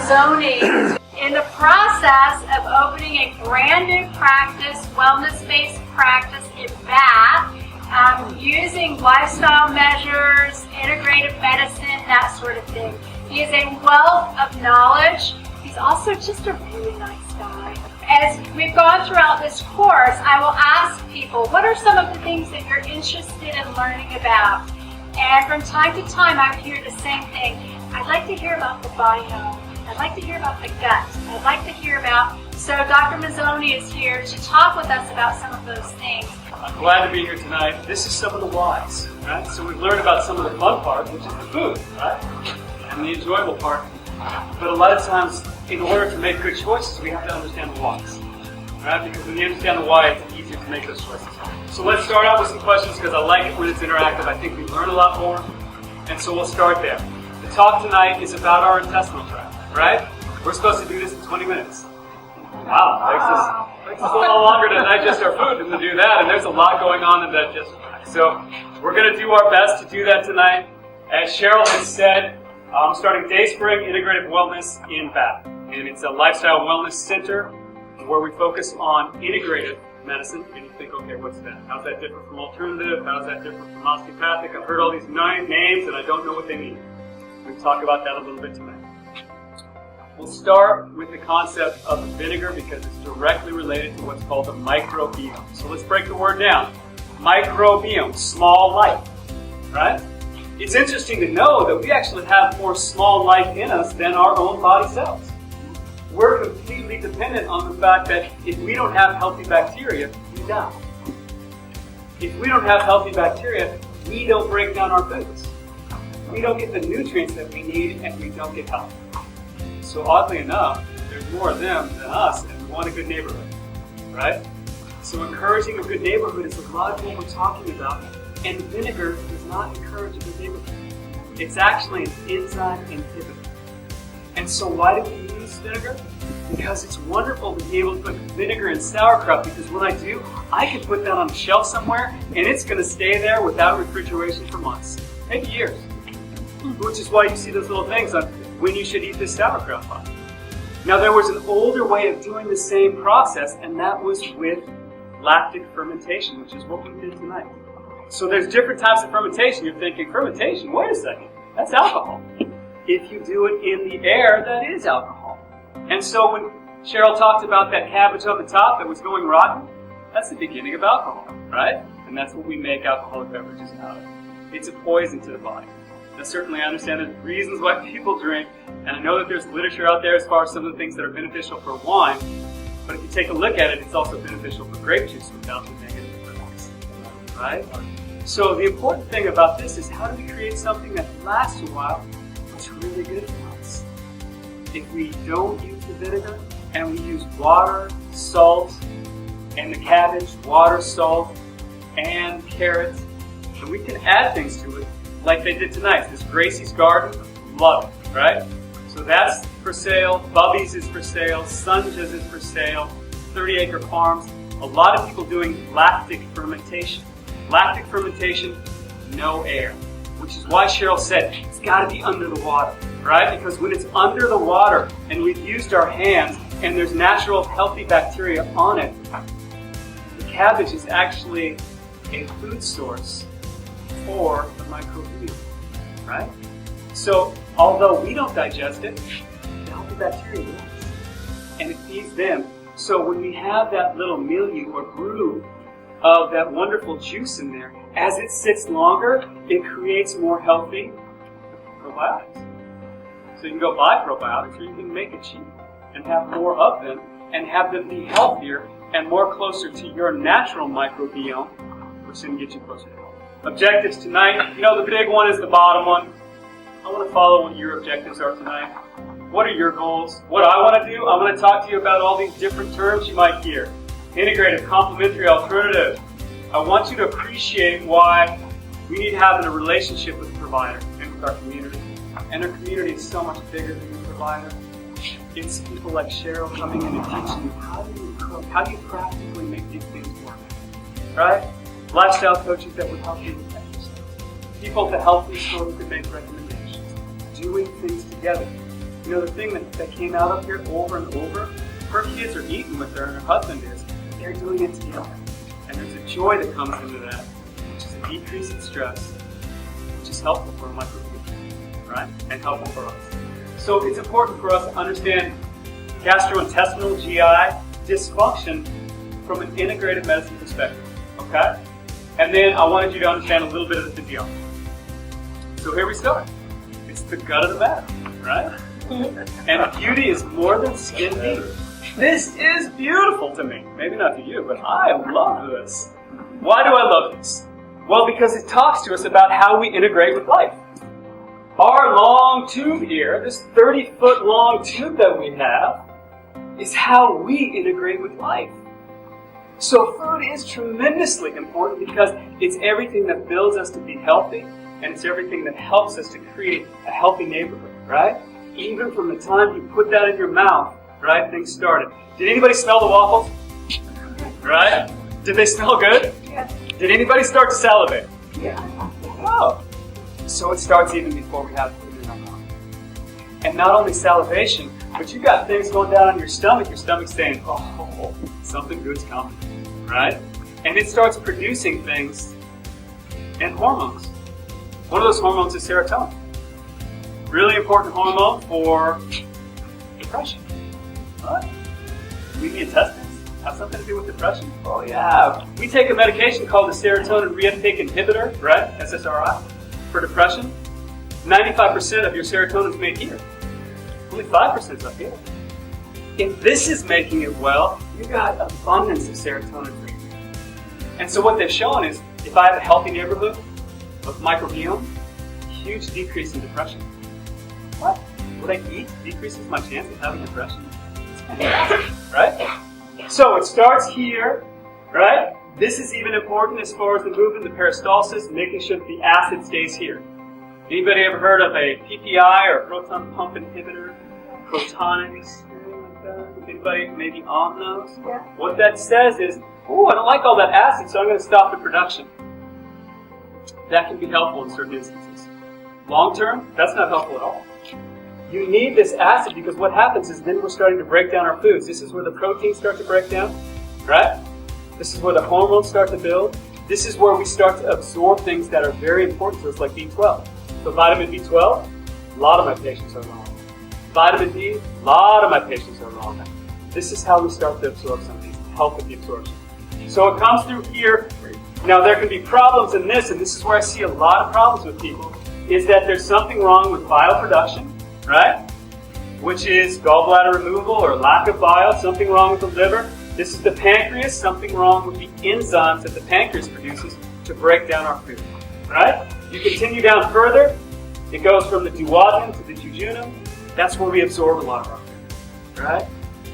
Mazone in the process of opening a brand new practice, wellness-based practice in Bath, using lifestyle measures, integrative medicine, that sort of thing. He is a wealth of knowledge. He's also just a really nice guy. As we've gone throughout this course, I will ask people, what are some of the things that you're interested in learning about? And from time to time, I hear the same thing. I'd like to hear about the biome. I'd like to hear about the gut. I'd like to hear about... So Dr. Mazone is here to talk with us about some of those things. I'm glad to be here tonight. This is some of the whys, right? So we've learned about some of the fun part, which is the food, right? And the enjoyable part. But a lot of times, in order to make good choices, we have to understand the whys, right? Because when you understand the why, it's easier to make those choices. So let's start out with some questions because I like it when it's interactive. I think we learn a lot more. And so we'll start there. The talk tonight is about our intestinal tract, right? We're supposed to do this in 20 minutes. Wow, takes us a little longer to digest our food than to do that, and there's a lot going on in that digestion. So we're going to do our best to do that tonight. As Cheryl has said, I'm starting Dayspring Integrative Wellness in Bath, and it's a lifestyle wellness center where we focus on integrative medicine. And you think, okay, what's that? How's that different from alternative? How's that different from osteopathic? I've heard all these names, and I don't know what they mean. We'll talk about that a little bit tonight. We'll start with the concept of vinegar because it's directly related to what's called the microbiome. So let's break the word down. Microbiome, small life, right? It's interesting to know that we actually have more small life in us than our own body cells. We're completely dependent on the fact that if we don't have healthy bacteria, we die. If we don't have healthy bacteria, we don't break down our foods. We don't get the nutrients that we need and we don't get healthy. So oddly enough, there's more of them than us, and we want a good neighborhood, right? So encouraging a good neighborhood is a lot of what we're talking about, and vinegar does not encourage a good neighborhood. It's actually an enzyme inhibitor. And so why do we use vinegar? Because it's wonderful to be able to put vinegar in sauerkraut, because when I do, I can put that on a shelf somewhere, and it's going to stay there without refrigeration for months, maybe years. Which is why you see those little things on when you should eat this sauerkraut pot. Now there was an older way of doing the same process, and that was with lactic fermentation, which is what we did tonight. So there's different types of fermentation. You're thinking, fermentation? Wait a second. That's alcohol. If you do it in the air, that is alcohol. And so when Cheryl talked about that cabbage on the top that was going rotten, that's the beginning of alcohol, right? And that's what we make alcoholic beverages out of. It's a poison to the body. Now, certainly I understand the reasons why people drink, and I know that there's literature out there as far as some of the things that are beneficial for wine, but if you take a look at it, it's also beneficial for grape juice without the negative effects, right? So the important thing about this is how do we create something that lasts a while, that's really good for us? If we don't use the vinegar, and we use water, salt, and the cabbage, water, salt, and carrots, and we can add things to it, like they did tonight. This Gracie's Garden, love it, right? So that's for sale. Bubby's is for sale. Sunja's is for sale. 30 Acre Farms. A lot of people doing lactic fermentation. Lactic fermentation, no air. Which is why Cheryl said it's got to be under the water, right? Because when it's under the water and we've used our hands and there's natural healthy bacteria on it, the cabbage is actually a food source for the microbiome, right? So, although we don't digest it, the healthy bacteria does. And it feeds them. So when we have that little milieu or brew of that wonderful juice in there, as it sits longer, it creates more healthy probiotics. So you can go buy probiotics or you can make it cheap and have more of them and have them be healthier and more closer to your natural microbiome, which then gets you closer to health. Objectives tonight, you know the big one is the bottom one. I want to follow what your objectives are tonight. What are your goals? What I want to do, I want to talk to you about all these different terms you might hear. Integrative, complementary, alternative. I want you to appreciate why we need to have a relationship with the provider and with our community. And our community is so much bigger than the provider. It's people like Cheryl coming in and teaching you how do you cook, how do you practically make these things work, right? Lifestyle coaches that would help you with exercise. People to help you so you can make recommendations. Doing things together. You know, the thing that came out of here over and over, her kids are eating with her and her husband is, they're doing it together. And there's a joy that comes into that, which is a decrease in stress, which is helpful for a microbiome, right? And helpful for us. So it's important for us to understand gastrointestinal GI dysfunction from an integrative medicine perspective, okay? And then I wanted you to understand a little bit of the physiology. So here we start. It's the gut of the matter, right? And beauty is more than skin deep. This is beautiful to me. Maybe not to you, but I love this. Why do I love this? Well, because it talks to us about how we integrate with life. Our long tube here, this 30-foot long tube that we have, is how we integrate with life. So food is tremendously important because it's everything that builds us to be healthy, and it's everything that helps us to create a healthy neighborhood, right? Even from the time you put that in your mouth, right, things started. Did anybody smell the waffles? Right? Did they smell good? Yeah. Did anybody start to salivate? Yeah. Oh. So it starts even before we have food in our mouth. And not only salivation, but you got things going down on your stomach's saying, oh, something good's coming, right? And it starts producing things and hormones. One of those hormones is serotonin. Really important hormone for depression. What? Do the intestines have something to do with depression? Oh yeah. We take a medication called the serotonin reuptake inhibitor, right? SSRI, for depression. 95% of your serotonin is made here. Only 5% is up here. If this is making it well, you got abundance of serotonin for you. And so what they've shown is, if I have a healthy neighborhood of microbiome, huge decrease in depression. What? What I eat decreases my chance of having depression. Right? So it starts here, right? This is even important as far as the movement, the peristalsis, making sure that the acid stays here. Anybody ever heard of a PPI or proton pump inhibitor? Protonics? Anything like that? Anybody maybe on those? Yeah. What that says is, oh, I don't like all that acid, so I'm going to stop the production. That can be helpful in certain instances. Long term, that's not helpful at all. You need this acid because what happens is then we're starting to break down our foods. This is where the proteins start to break down, right? This is where the hormones start to build. This is where we start to absorb things that are very important to us, like B12. So vitamin B12, a lot of my patients are wrong. Vitamin D, a lot of my patients are wrong. This is how we start to absorb some of these, help with the absorption. So it comes through here. Now there can be problems in this, and this is where I see a lot of problems with people, is that there's something wrong with bile production, right? Which is gallbladder removal or lack of bile, something wrong with the liver. This is the pancreas, something wrong with the enzymes that the pancreas produces to break down our food, right? You continue down further, it goes from the duodenum to the jejunum. That's where we absorb a lot of our food, right?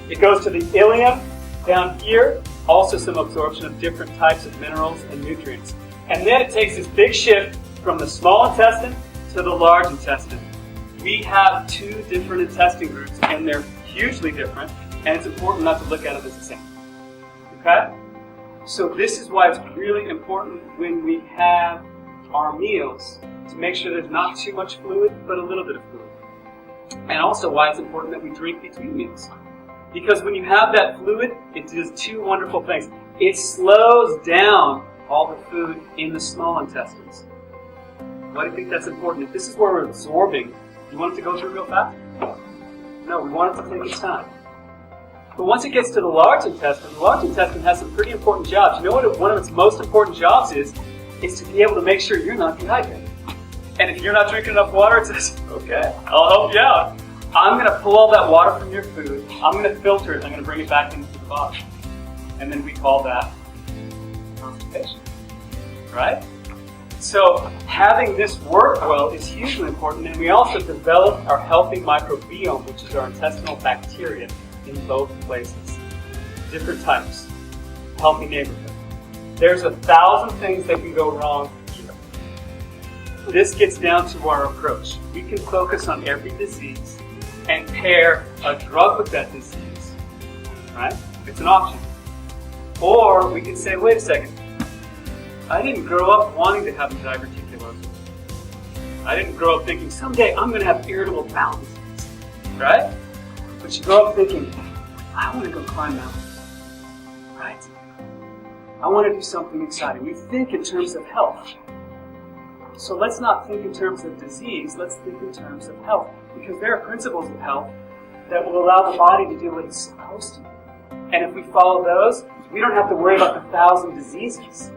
It goes to the ileum down here, also some absorption of different types of minerals and nutrients. And then it takes this big shift from the small intestine to the large intestine. We have two different intestine groups, and they're hugely different, and it's important not to look at them as the same. Okay? So this is why it's really important when we have our meals to make sure there's not too much fluid, but a little bit of fluid. And also why it's important that we drink between meals. Because when you have that fluid, it does two wonderful things. It slows down all the food in the small intestines. Why do you think that's important? If this is where we're absorbing, you want it to go through real fast? No, we want it to take its time. But once it gets to the large intestine has some pretty important jobs. You know what one of its most important jobs is to be able to make sure you're not dehydrated. And if you're not drinking enough water, it says, okay, I'll help you out. I'm going to pull all that water from your food, I'm going to filter it, and I'm going to bring it back into the body. And then we call that constipation, right? So having this work well is hugely important, and we also develop our healthy microbiome, which is our intestinal bacteria, in both places. Different types. Healthy neighborhood. There's 1,000 things that can go wrong here. This gets down to our approach. We can focus on every disease and pair a drug with that disease, right? It's an option. Or we can say, wait a second, I didn't grow up wanting to have diverticulosis. I didn't grow up thinking, someday I'm going to have irritable bowel disease. right? But you grow up thinking, I want to go climb mountains, right? I want to do something exciting. We think in terms of health. So let's not think in terms of disease, let's think in terms of health. Because there are principles of health that will allow the body to do what it's supposed to do. And if we follow those, we don't have to worry about the 1,000 diseases.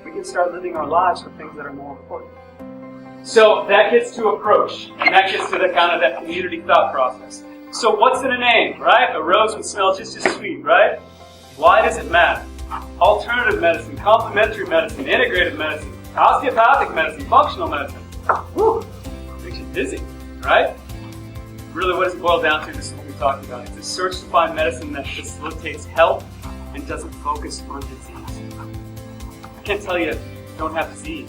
We can start living our lives for things that are more important. So that gets to approach, and that gets to the kind of that community thought process. So what's in a name, right? A rose would smell just as sweet, right? Why does it matter? Alternative medicine, complementary medicine, integrative medicine, osteopathic medicine, functional medicine. Whew, makes you dizzy, right? Really, what does it boil down to? This is what we talked about. It's a search to find medicine that facilitates health and doesn't focus on disease. I can't tell you don't have disease.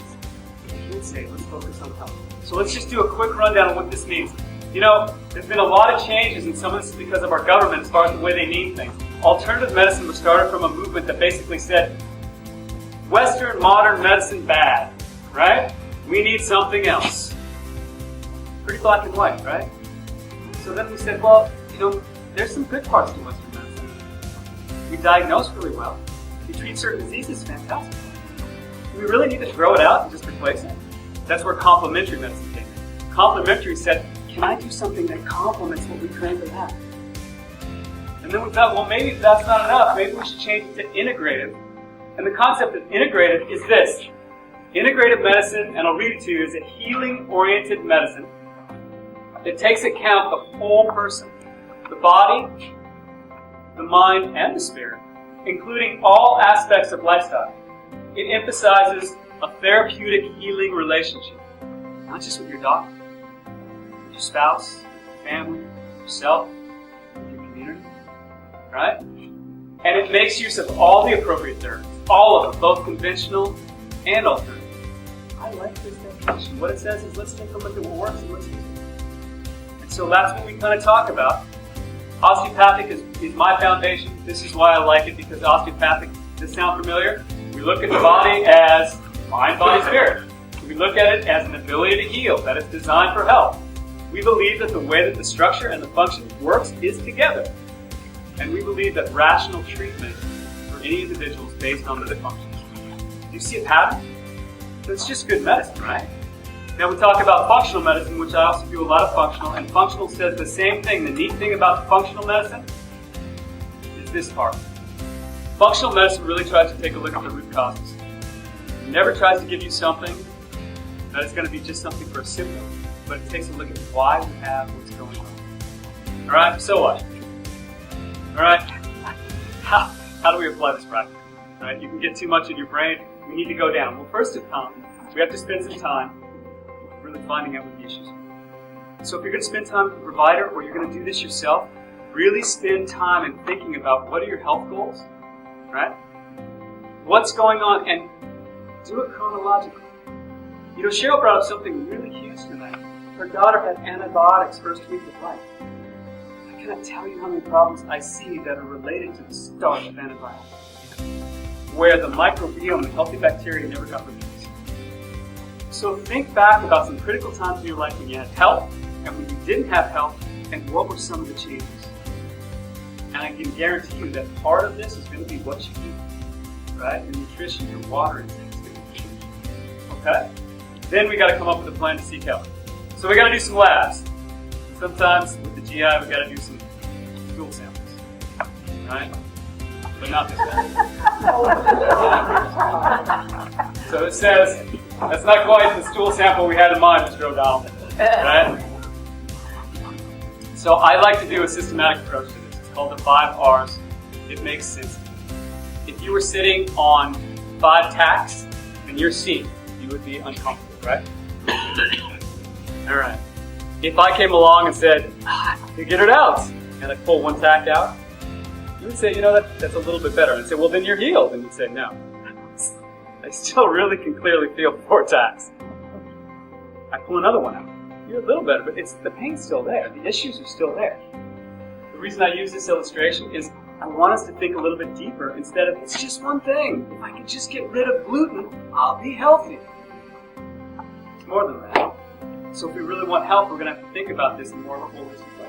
I can say let's focus on health. So let's just do a quick rundown of what this means. You know, there's been a lot of changes, and some of this is because of our government as far as the way they name things. Alternative medicine was started from a movement that basically said, Western modern medicine bad, right? We need something else. Pretty black and white, right? So then we said, well, you know, there's some good parts to Western medicine. We diagnose really well. We treat certain diseases fantastic. Do we really need to throw it out and just replace it? That's where complementary medicine came in. Complementary said, can I do something that complements what we currently have? And then we thought, well, maybe that's not enough. Maybe we should change it to integrative. And the concept of integrative is this. Integrative medicine, and I'll read it to you, is a healing-oriented medicine that takes account of the whole person, the body, the mind, and the spirit, including all aspects of lifestyle. It emphasizes a therapeutic healing relationship, not just with your doctor, with your spouse, your family, yourself, your community, right? And it makes use of all the appropriate therapies, all of them, both conventional and alternative. I like this definition. What it says is let's take a look at what works and let's use it. And so that's what we kind of talk about. Osteopathic is my foundation. This is why I like it, because osteopathic, does this sound familiar? We look at the body as mind, body, spirit. We look at it as an ability to heal, that is designed for health. We believe that the way that the structure and the function works is together. And we believe that rational treatment for any individual is based on the functions. Do you see a pattern? It's just good medicine, right? Now we talk about functional medicine, which I also do a lot of functional, and functional says the same thing. The neat thing about functional medicine is this part. Functional medicine really tries to take a look at the root causes. It never tries to give you something that is going to be just something for a symptom, but it takes a look at why we have what's going on. Alright, so what? Alright, how do we apply this practice? Right? You can get too much in your brain. We need to go down. Well, first of all, we have to spend some time really finding out what the issues are. So if you're going to spend time with a provider, or you're going to do this yourself, really spend time in thinking about what are your health goals, right? What's going on, and do it chronologically. You know, Cheryl brought up something really huge tonight. Her daughter had antibiotics first week of life. I cannot tell you how many problems I see that are related to the start of antibiotics, where the microbiome, the healthy bacteria, never got released. So think back about some critical times in your life when you had health and when you didn't have health, and what were some of the changes. And I can guarantee you that part of this is going to be what you eat, right? Your nutrition, your water intake is going to change. Okay? Then we got to come up with a plan to seek help. So we got to do some labs. Sometimes with the GI, we got to do some stool samples, right? But not this time. So it says, that's not quite the stool sample we had in mind, Mr. O'Donnell, right? So I like to do a systematic approach to this. It's called the 5 R's. It makes sense. If you were sitting on 5 tacks in your seat, you would be uncomfortable, right? All right. If I came along and said, you get it out, and I pull 1 tack out, you would say, you know, that's a little bit better. And I'd say, well, then you're healed. And you'd say, no. I still really can clearly feel 4 tacks. I pull another one out. You're a little better, but the pain's still there. The issues are still there. The reason I use this illustration is I want us to think a little bit deeper instead of, it's just one thing. If I can just get rid of gluten, I'll be healthy. It's more than that. So if we really want health, we're going to have to think about this in more of a holistic way.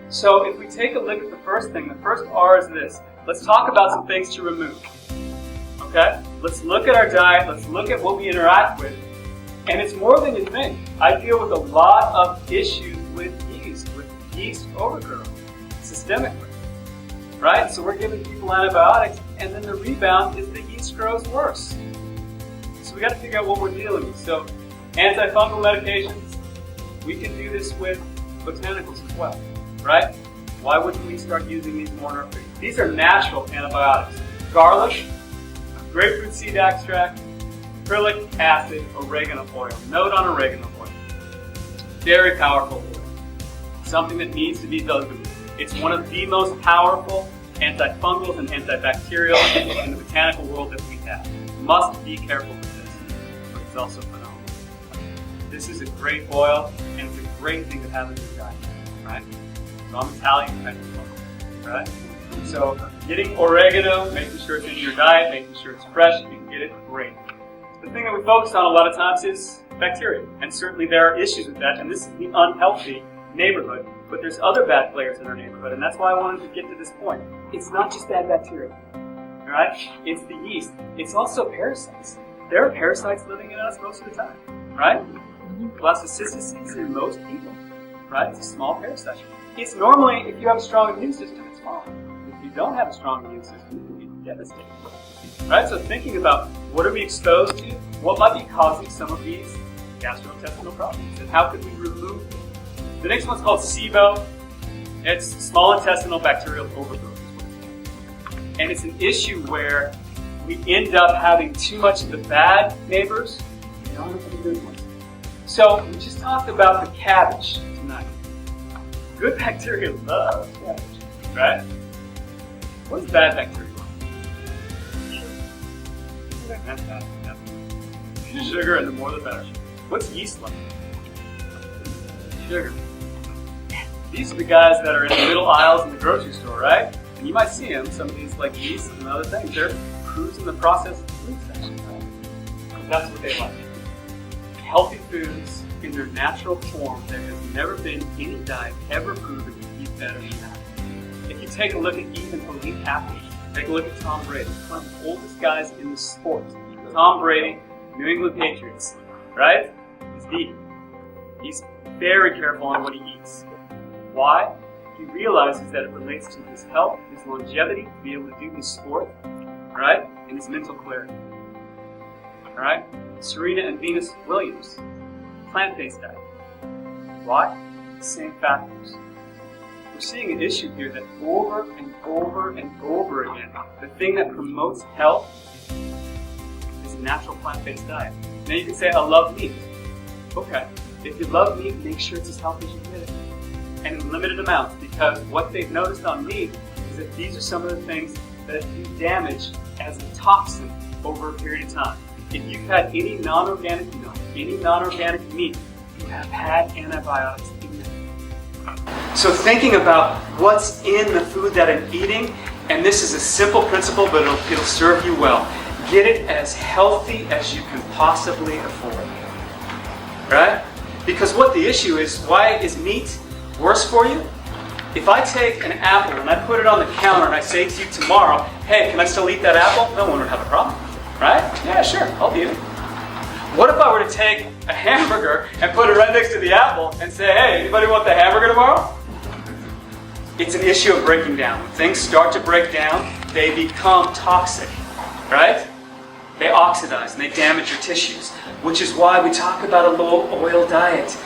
So if we take a look at the first thing, the first R is this. Let's talk about some things to remove. Okay? Let's look at our diet. Let's look at what we interact with. And it's more than you think. I deal with a lot of issues with yeast overgrowth, systemically. Right? So we're giving people antibiotics, and then the rebound is the yeast grows worse. So we got to figure out what we're dealing with. So antifungal medications, we can do this with botanicals as well. Right? Why wouldn't we start using these more in our food? These are natural antibiotics. Garlic, grapefruit seed extract, acrylic acid, oregano oil. Note on oregano oil. Very powerful oil. Something that needs to be done. It's one of the most powerful antifungals and antibacterials in the botanical world that we have. Must be careful with this, but it's also phenomenal. This is a great oil, and it's a great thing to have in your diet, right? So I'm Italian, right? So getting oregano, making sure it's in your diet, making sure it's fresh, you can get it, great. The thing that we focus on a lot of times is bacteria, and certainly there are issues with that, and this is the unhealthy neighborhood, but there's other bad players in our neighborhood, and that's why I wanted to get to this point. It's not just bad bacteria, right? It's the yeast. It's also parasites. There are parasites living in us most of the time, right? Blastocystis in most people, right? It's a small parasite. It's normally, if you have a strong immune system, it's fine. If you don't have a strong immune system, it can be devastating. Right? So thinking about what are we exposed to, what might be causing some of these gastrointestinal problems, and how could we remove them? The next one's called SIBO. It's small intestinal bacterial overgrowth. And it's an issue where we end up having too much of the bad neighbors and not enough of the good ones. So we just talked about the cabbage tonight. Good bacteria love cabbage, right? What is bad bacteria? Sugar, and the more the better. What's yeast like? Sugar. These are the guys that are in the middle aisles in the grocery store, right? And you might see them, some of these like yeast and other things, they're cruising the processed food section, right? That's what they like. Healthy foods in their natural form. There has never been any diet ever proven to eat better than that. If you take a look at even elite athletes, take a look at Tom Brady, one of the oldest guys in the sport. Tom Brady, New England Patriots, right? He's vegan. He's very careful on what he eats. Why? He realizes that it relates to his health, his longevity, to be able to do his sport, right? And his mental clarity. Alright? Serena and Venus Williams, plant-based diet. Why? Same factors. We're seeing an issue here that over and over and over again, the thing that promotes health is a natural plant-based diet. Now you can say, I love meat. Okay. If you love meat, make sure it's as healthy as you can get it. And in limited amounts, because what they've noticed on meat is that these are some of the things that do damage as a toxin over a period of time. If you've had any non-organic milk, any non-organic meat, you have had antibiotics in them. So thinking about what's in the food that I'm eating, and this is a simple principle, but it'll serve you well. Get it as healthy as you can possibly afford. Right? Because what the issue is, why is meat worse for you? If I take an apple and I put it on the counter and I say to you tomorrow, hey, can I still eat that apple? No one would have a problem. Right? Yeah, sure, I'll eat it. What if I were to take a hamburger and put it right next to the apple and say, hey, anybody want the hamburger tomorrow? It's an issue of breaking down. When things start to break down, they become toxic, right? They oxidize and they damage your tissues, which is why we talk about a low oil diet.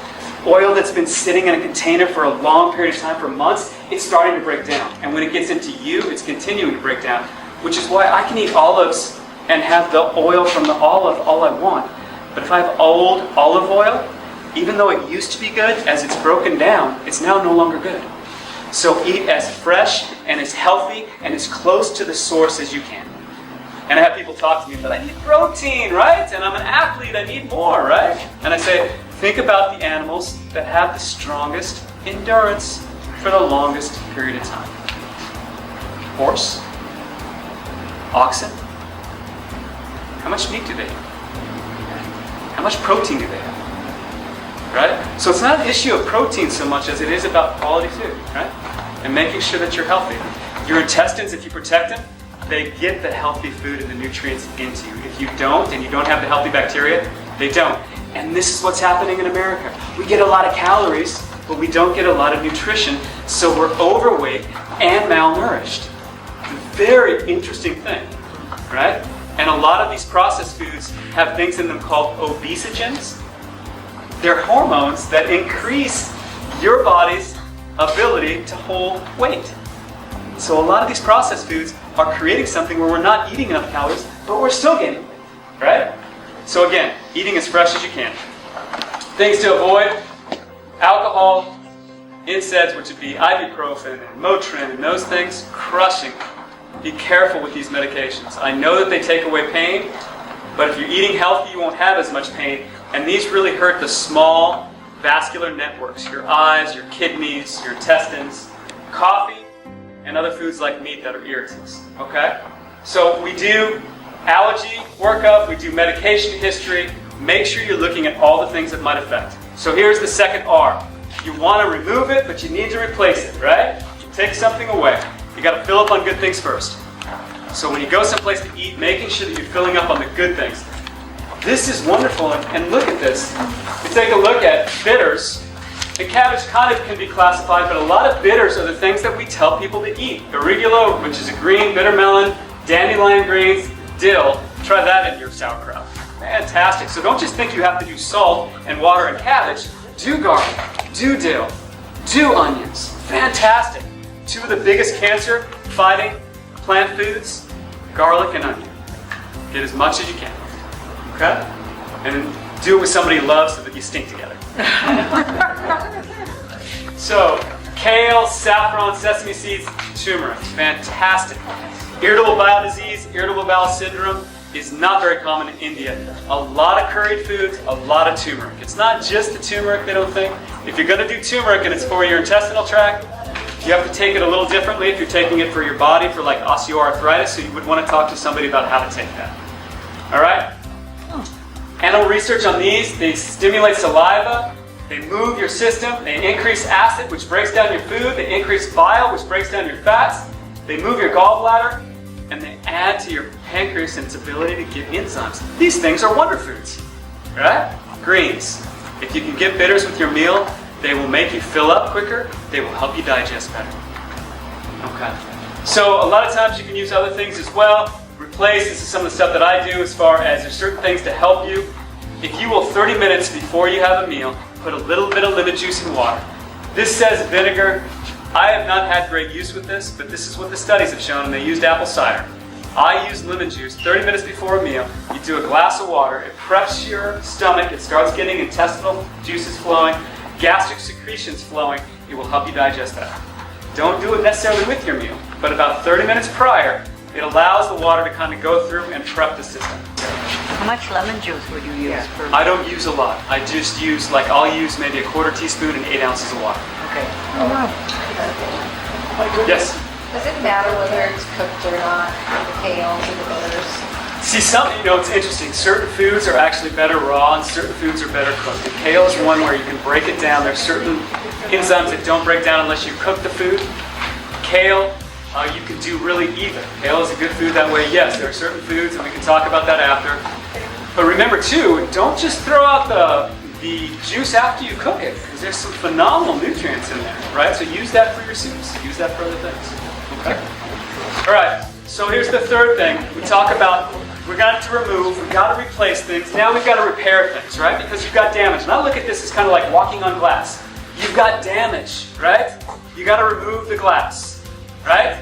Oil that's been sitting in a container for a long period of time, for months, it's starting to break down. And when it gets into you, it's continuing to break down, which is why I can eat olives and have the oil from the olive all I want. But if I have old olive oil, even though it used to be good, as it's broken down, it's now no longer good. So eat as fresh and as healthy and as close to the source as you can. And I have people talk to me, but I need protein, right? And I'm an athlete, I need more, right? And I say, think about the animals that have the strongest endurance for the longest period of time. Horse, oxen. How much meat do they have? How much protein do they have? Right? So it's not an issue of protein so much as it is about quality food, right? and making sure that you're healthy. Your intestines, if you protect them, they get the healthy food and the nutrients into you. If you don't, and you don't have the healthy bacteria, they don't. And this is what's happening in America. We get a lot of calories, but we don't get a lot of nutrition, so we're overweight and malnourished. It's a very interesting thing, right? And a lot of these processed foods have things in them called obesogens. They're hormones that increase your body's ability to hold weight. So a lot of these processed foods are creating something where we're not eating enough calories, but we're still gaining weight, right? So again, eating as fresh as you can. Things to avoid: alcohol, NSAIDs, which would be ibuprofen and Motrin and those things, crushing. Be careful with these medications. I know that they take away pain, but if you're eating healthy, you won't have as much pain. And these really hurt the small vascular networks, your eyes, your kidneys, your intestines. Coffee and other foods like meat that are irritants, okay? So we do allergy workup, we do medication history. Make sure you're looking at all the things that might affect. So here's the second R. You want to remove it, but you need to replace it, right? You take something away. You got to fill up on good things first. So when you go someplace to eat, making sure that you're filling up on the good things. This is wonderful, and look at this. You take a look at bitters. The cabbage kind of can be classified, but a lot of bitters are the things that we tell people to eat. Arugula, which is a green bitter melon, dandelion greens, dill. Try that in your sauerkraut. Fantastic. So don't just think you have to do salt and water and cabbage. Do garlic, do dill, do onions. Fantastic. Two of the biggest cancer-fighting plant foods, garlic and onion. Get as much as you can. Okay? And do it with somebody you love so that you stink together. So, kale, saffron, sesame seeds, turmeric. Fantastic. Irritable bowel disease, irritable bowel syndrome is not very common in India. A lot of curried foods, a lot of turmeric. It's not just the turmeric, they don't think. If you're going to do turmeric and it's for your intestinal tract, you have to take it a little differently if you're taking it for your body for like osteoarthritis, so you would want to talk to somebody about how to take that. All right? Animal research on these, they stimulate saliva, they move your system, they increase acid, which breaks down your food, they increase bile, which breaks down your fats, they move your gallbladder, and they add to your pancreas and its ability to give enzymes. These things are wonder foods, right? Greens. If you can get bitters with your meal, they will make you fill up quicker, they will help you digest better. Okay. So a lot of times you can use other things as well. Replace, this is some of the stuff that I do as far as there's certain things to help you. If you will 30 minutes before you have a meal, put a little bit of lemon juice in water. This says vinegar. I have not had great use with this, but this is what the studies have shown, and they used apple cider. I use lemon juice 30 minutes before a meal. You do a glass of water, it preps your stomach, it starts getting intestinal juices flowing, gastric secretions flowing, it will help you digest better. Don't do it necessarily with your meal, but about 30 minutes prior, it allows the water to kind of go through and prep the system. How much lemon juice would you use per? I don't use a lot. I just use, I'll use maybe a quarter teaspoon and 8 ounces of water. Okay. Oh, wow. Yes? Does it matter whether it's cooked or not, the kales or the bitters? See, it's interesting. Certain foods are actually better raw and certain foods are better cooked. The kale is one where you can break it down. There's certain enzymes that don't break down unless you cook the food. Kale, you can do really either. Kale is a good food that way. Yes, there are certain foods, and we can talk about that after. But remember, too, don't just throw out the juice after you cook it, because there's some phenomenal nutrients in there, right? So use that for your soups. Use that for other things. Okay? All right, so here's the third thing. We talk about, we got to remove, we got to replace things. Now we've got to repair things, right? Because you've got damage. And I look at this as kind of like walking on glass. You've got damage, right? You got to remove the glass, right?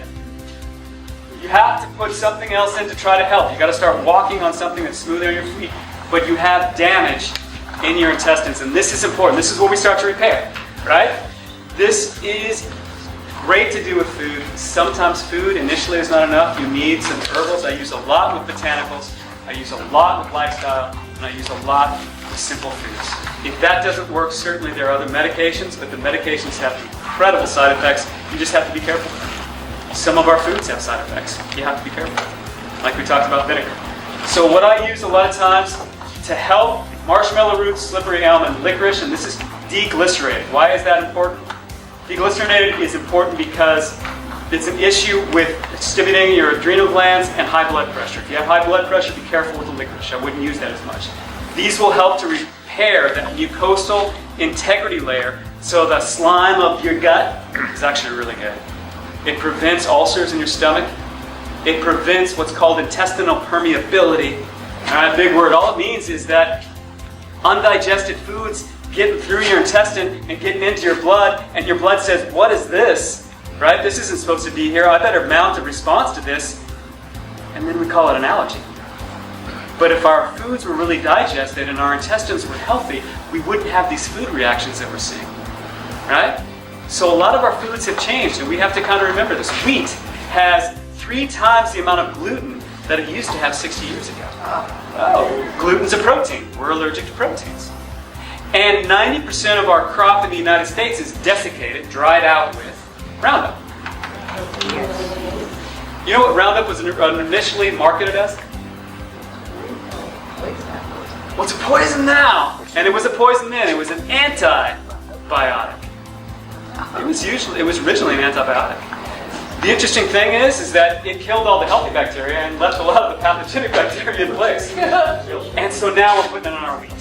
You have to put something else in to try to help. You got to start walking on something that's smoother on your feet. But you have damage in your intestines, and this is important. This is where we start to repair, right? This is great to do with food. Sometimes food initially is not enough. You need some herbals. I use a lot with botanicals. I use a lot with lifestyle, and I use a lot with simple foods. If that doesn't work, certainly there are other medications, but the medications have incredible side effects. You just have to be careful. Some of our foods have side effects. You have to be careful. Like we talked about vinegar. So what I use a lot of times to help: marshmallow roots, slippery elm, and licorice, and this is deglycerated. Why is that important? Deglycerinated is important because it's an issue with stimulating your adrenal glands and high blood pressure. If you have high blood pressure, be careful with the licorice. I wouldn't use that as much. These will help to repair that mucosal integrity layer, so the slime of your gut is actually really good. It prevents ulcers in your stomach. It prevents what's called intestinal permeability. All right, big word. All it means is that undigested foods getting through your intestine and getting into your blood, and your blood says, what is this? Right? This isn't supposed to be here. I better mount a response to this. And then we call it an allergy. But if our foods were really digested and our intestines were healthy, we wouldn't have these food reactions that we're seeing. Right? So a lot of our foods have changed, and we have to kind of remember this. Wheat has 3 times the amount of gluten that it used to have 60 years ago. Oh, gluten's a protein. We're allergic to proteins. And 90% of our crop in the United States is desiccated, dried out with Roundup. You know what Roundup was initially marketed as? Well, it's a poison now. And it was a poison then. It was an antibiotic. It was originally an antibiotic. The interesting thing is that it killed all the healthy bacteria and left a lot of the pathogenic bacteria in place. And so now we're putting it on our wheat.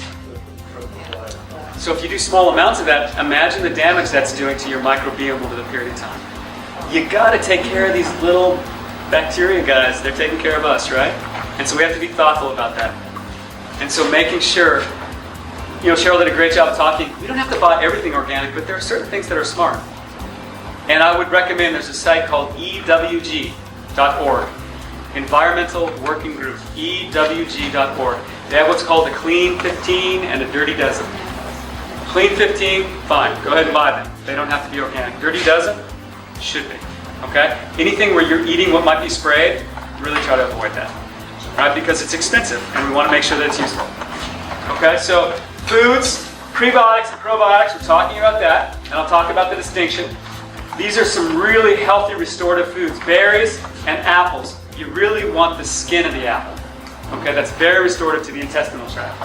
So if you do small amounts of that, imagine the damage that's doing to your microbiome over the period of time. You got to take care of these little bacteria guys. They're taking care of us, right? And so we have to be thoughtful about that. And so making sure, Cheryl did a great job talking. We don't have to buy everything organic, but there are certain things that are smart. And I would recommend there's a site called EWG.org, Environmental Working Group, EWG.org. They have what's called a Clean 15 and a Dirty Dozen. Clean 15, fine, go ahead and buy them. They don't have to be organic. Dirty Dozen, should be. Okay? Anything where you're eating what might be sprayed, really try to avoid that. Right? Because it's expensive and we want to make sure that it's useful. Okay, so foods, prebiotics and probiotics, we're talking about that, and I'll talk about the distinction. These are some really healthy restorative foods. Berries and apples. You really want the skin of the apple. Okay, that's very restorative to the intestinal tract.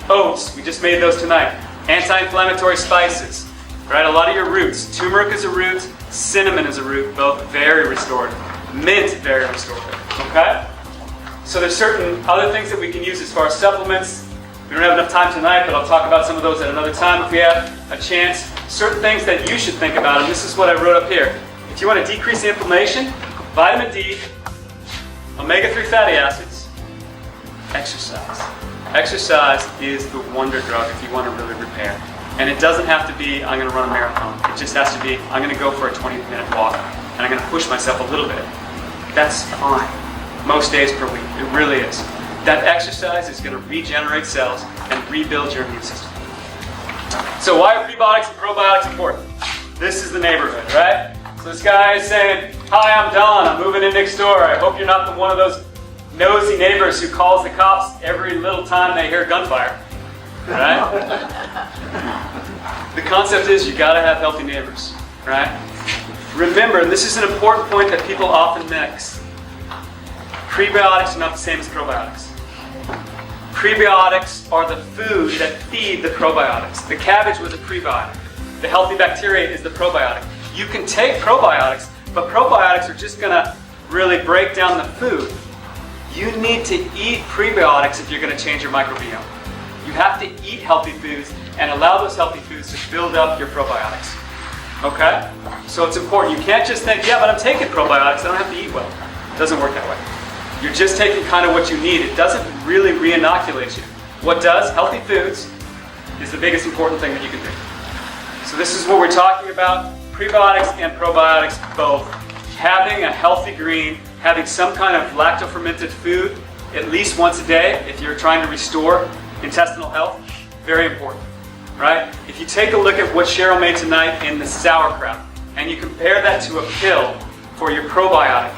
Oats, we just made those tonight. Anti-inflammatory spices. Right, a lot of your roots. Turmeric is a root, cinnamon is a root, both very restorative. Mint, very restorative. Okay? So there's certain other things that we can use as far as supplements. We don't have enough time tonight, but I'll talk about some of those at another time if we have a chance. Certain things that you should think about, and this is what I wrote up here. If you want to decrease the inflammation, vitamin D, omega-3 fatty acids, exercise. Exercise is the wonder drug if you want to really repair. And it doesn't have to be, I'm going to run a marathon. It just has to be, I'm going to go for a 20-minute walk, and I'm going to push myself a little bit. That's fine. Most days per week. It really is. That exercise is going to regenerate cells and rebuild your immune system. So why are prebiotics and probiotics important? This is the neighborhood, right? So this guy is saying, hi, I'm Don. I'm moving in next door. I hope you're not one of those nosy neighbors who calls the cops every little time they hear gunfire. Right? The concept is you got to have healthy neighbors, right? Remember, and this is an important point that people often mix. Prebiotics are not the same as probiotics. Prebiotics are the food that feed the probiotics. The cabbage was a prebiotic. The healthy bacteria is the probiotic. You can take probiotics, but probiotics are just going to really break down the food. You need to eat prebiotics if you're going to change your microbiome. You have to eat healthy foods and allow those healthy foods to build up your probiotics. Okay? So it's important. You can't just think, yeah, but I'm taking probiotics, I don't have to eat well. It doesn't work that way. You're just taking kind of what you need. It doesn't really re-inoculate you. What does? Healthy foods is the biggest important thing that you can do. So this is what we're talking about. Prebiotics and probiotics both. Having a healthy green, having some kind of lacto-fermented food at least once a day if you're trying to restore intestinal health, very important. Right? If you take a look at what Cheryl made tonight in the sauerkraut and you compare that to a pill for your probiotic,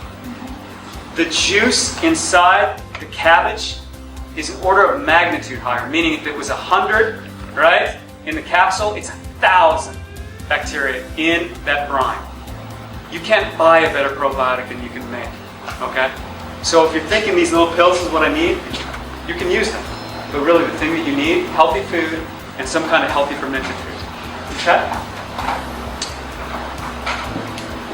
the juice inside the cabbage is an order of magnitude higher, meaning if it was 100, right, in the capsule, it's 1,000 bacteria in that brine. You can't buy a better probiotic than you can make, okay? So if you're thinking these little pills is what I need, you can use them. But really the thing that you need, healthy food and some kind of healthy fermented food, okay?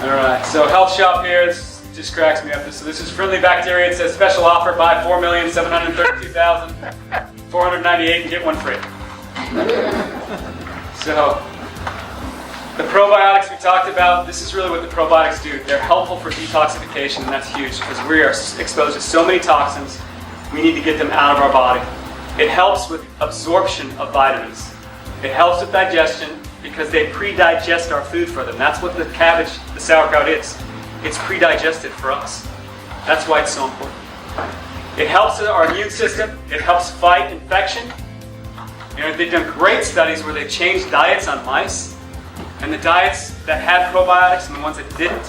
All right, so health shop here, this just cracks me up. So this is friendly bacteria. It says special offer, buy 4,732,498 and get one free. So the probiotics we talked about, this is really what the probiotics do. They're helpful for detoxification, and that's huge because we are exposed to so many toxins. We need to get them out of our body. It helps with absorption of vitamins. It helps with digestion because they pre-digest our food for them. That's what the cabbage, the sauerkraut is. It's pre-digested for us. That's why it's so important. It helps with our immune system. It helps fight infection. You know, they've done great studies where they've changed diets on mice. And the diets that had probiotics and the ones that didn't,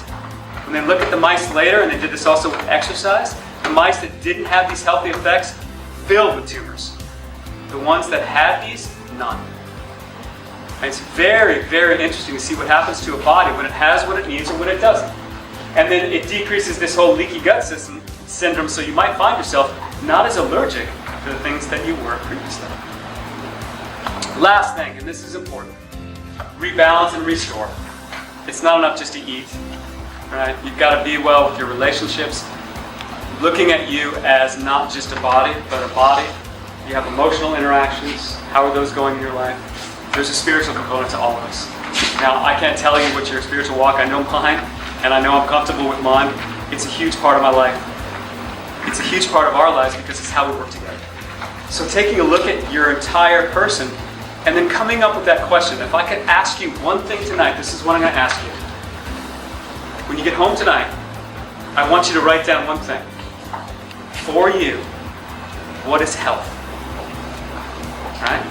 when they look at the mice later, and they did this also with exercise, the mice that didn't have these healthy effects filled with tumors. The ones that had these, none. And it's very, very interesting to see what happens to a body when it has what it needs or when it doesn't. And then it decreases this whole leaky gut system syndrome, so you might find yourself not as allergic to the things that you were previously. Last thing, and this is important. Rebalance and restore. It's not enough just to eat, right? You've got to be well with your relationships. Looking at you as not just a body, but a body. You have emotional interactions. How are those going in your life? There's a spiritual component to all of us. Now, I can't tell you what your spiritual walk. I know mine, and I know I'm comfortable with mine. It's a huge part of my life. It's a huge part of our lives because it's how we work together. So taking a look at your entire person and then coming up with that question. If I could ask you one thing tonight, this is what I'm going to ask you. When you get home tonight, I want you to write down one thing. For you, what is health? Right?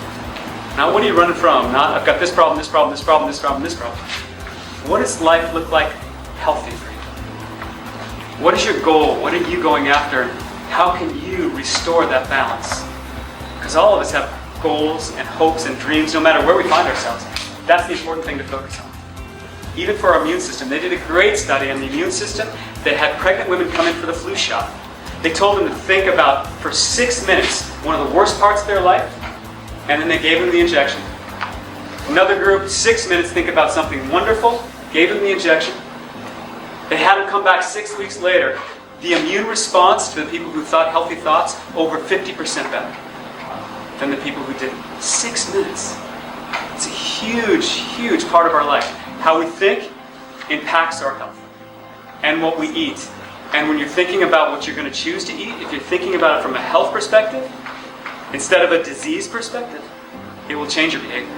Not what are you running from? Not I've got this problem, this problem, this problem, this problem, this problem. What does life look like healthy for you? What is your goal? What are you going after? How can you restore that balance? Because all of us have goals and hopes and dreams, no matter where we find ourselves. That's the important thing to focus on. Even for our immune system, they did a great study on the immune system. They had pregnant women come in for the flu shot. They told them to think about, for 6 minutes, one of the worst parts of their life, and then they gave them the injection. Another group, 6 minutes, think about something wonderful, gave them the injection. They had them come back 6 weeks later. The immune response to the people who thought healthy thoughts, over 50% better than the people who didn't. 6 minutes. It's a huge, huge part of our life. How we think impacts our health and what we eat. And when you're thinking about what you're going to choose to eat, if you're thinking about it from a health perspective, instead of a disease perspective, it will change your behavior.